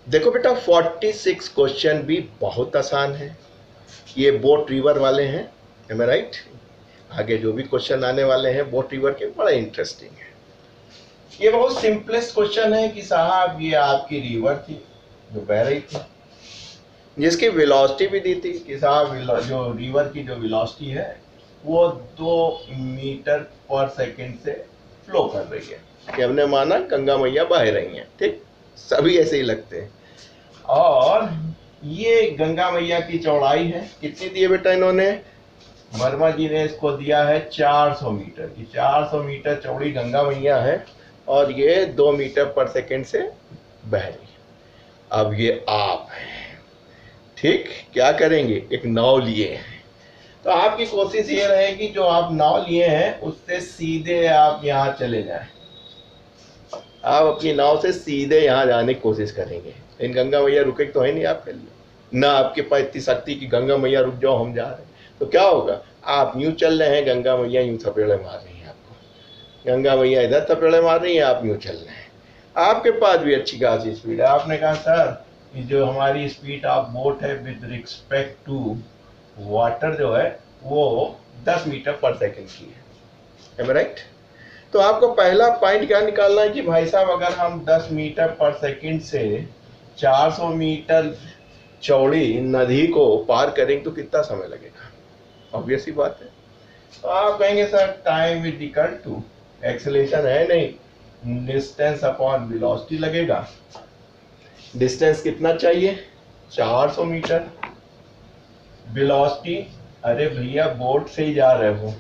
देखो बेटा 46 क्वेश्चन भी बहुत आसान है, ये बोट रिवर वाले हैं, एम आई राइट। आगे जो भी क्वेश्चन आने वाले हैं बोट रिवर के बड़े इंटरेस्टिंग है। ये बहुत सिंपलेस्ट क्वेश्चन है कि साहब ये आपकी रिवर थी जो बह रही थी, जिसकी वेलोसिटी भी दी थी कि साहब जो रिवर की जो वेलोसिटी है वो 2 मीटर पर सेकंड से फ्लो कर रही है, कि हमने माना गंगा मैया बह रही हैं, ठीक, सभी ऐसे ही लगते हैं। और ये गंगा मैया की चौड़ाई है, कितनी दी है बेटा इन्होंने, वर्मा जी ने इसको दिया है 400 मीटर की, 400 मीटर चौड़ी गंगा मैया है और ये 2 मीटर पर सेकंड से बह रही है। अब ये आप है, ठीक, क्या करेंगे, एक नाव लिए हैं, तो आपकी कोशिश ये रहेगी जो आप नाव लिए हैं उससे सीधे आप यहाँ चले जाएं, आप अपनी नाव से सीधे यहाँ जाने की कोशिश करेंगे। लेकिन गंगा मैया रुके तो है नहीं आपके लिए, ना आपके पास इतनी शक्ति की गंगा मैया रुक जाओ हम जा रहे हैं, तो क्या होगा, आप यूं चल रहे हैं, गंगा मैया यूं थपेड़े मार रही हैं आपको, गंगा मैया इधर थपेड़े मार रही हैं, आप यूं चल रहे हैं, आपके पास भी अच्छी खासी स्पीड है। आपने कहा सर कि जो हमारी स्पीड ऑफ बोट है विद रिस्पेक्ट टू वाटर जो है वो 10 मीटर पर सेकंड की है, राइट। तो आपको पहला पॉइंट क्या निकालना है कि भाई साहब अगर हम 10 मीटर पर सेकंड से 400 मीटर चौड़ी नदी को पार करेंगे तो कितना समय लगेगा, ऑब्वियस ही बात है। तो आप कहेंगे sir time is equal to acceleration है नहीं, डिस्टेंस अपॉन वेलोसिटी लगेगा। डिस्टेंस कितना चाहिए, 400 मीटर, वेलोसिटी, अरे भैया बोट से ही जा रहे हो,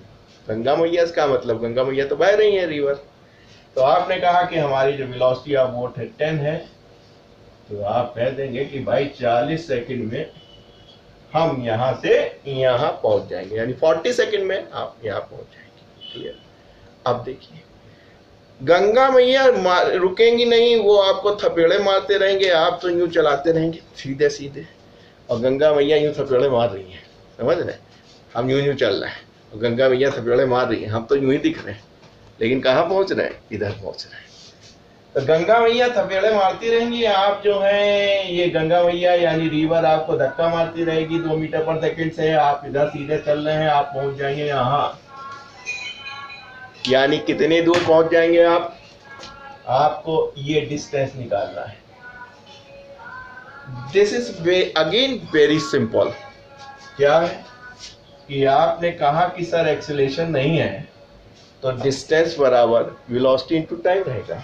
गंगा मैया इसका मतलब गंगा मैया तो बह रही है रिवर, तो आपने कहा कि हमारी जो वेलोसिटी ऑफ बोट है 10 है, तो आप कह देंगे कि भाई 40 सेकंड में हम यहाँ से यहाँ पहुंच जाएंगे, यानी 40 सेकंड में आप यहाँ पहुंच जाएंगे। क्लियर। अब देखिए गंगा मैया रुकेंगी नहीं, वो आपको थपेड़े मारते रहेंगे, आप तो यूं चलाते रहेंगे सीधे सीधे, और गंगा मैया यूं थपेड़े मार रही हैं, समझ रहे, हम यूं चल रहे हैं और गंगा मैया थपेड़े मार रही हैं, हम तो यूं ही दिख रहे हैं, लेकिन कहाँ पहुंच रहे हैं, इधर पहुंच रहे हैं। तो गंगा मैया थपेड़े मारती रहेंगी, आप जो है ये गंगा मैया यानी रिवर आपको धक्का मारती रहेगी 2 मीटर पर सेकंड से, आप इधर सीधे चल रहे हैं, आप पहुंच जाएंगे यहाँ, यानी कितनी दूर पहुंच जाएंगे आप, आपको ये डिस्टेंस निकालना है। This is again very simple, क्या है कि आपने कहा कि सर एक्सेलरेशन नहीं है, तो डिस्टेंस बराबर वेलोसिटी इनटू टाइम रहेगा।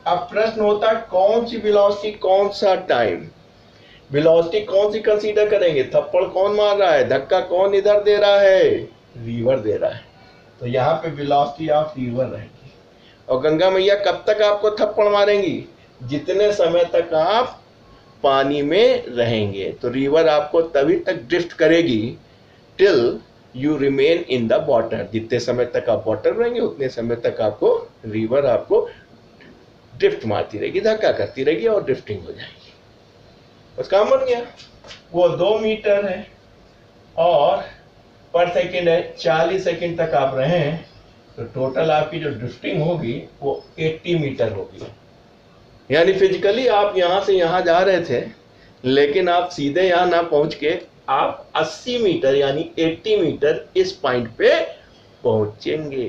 अब प्रश्न होता है कौन सी वेलोसिटी कौन सा टाइम, वेलोसिटी कौन सी कंसीडर करेंगे, थप्पड़ कौन मार रहा है, धक्का कौन इधर दे रहा है, रिवर दे रहा है, तो यहाँ पे वेलोसिटी ऑफ रिवर रहेगी। और गंगा मैया कब तक आपको थप्पड़ मारेंगी, जितने समय तक आप पानी में रहेंगे, तो रिवर आपको तभी तक ड्रिफ्ट करेगी till you remain in the water, जितने समय तक आप वाटर रहेंगे उतने समय तक आपको रिवर आपको ड्रिफ्ट मारती रहेगी, धक्का करती रहेगी और ड्रिफ्टिंग हो जाएगी। उसका काम बन गया, वो 2 मीटर है और पर सेकेंड है, 40 सेकेंड तक आप रहे हैं, तो टोटल आपकी जो ड्रिफ्टिंग होगी वो 80 मीटर होगी। यानी फिजिकली आप यहाँ से यहाँ जा रहे थे, लेकिन आप सीधे यहाँ ना पहुँच के आप 80 मीटर यानी 80 मीटर इस पॉइंट पे पहुँचेंगे।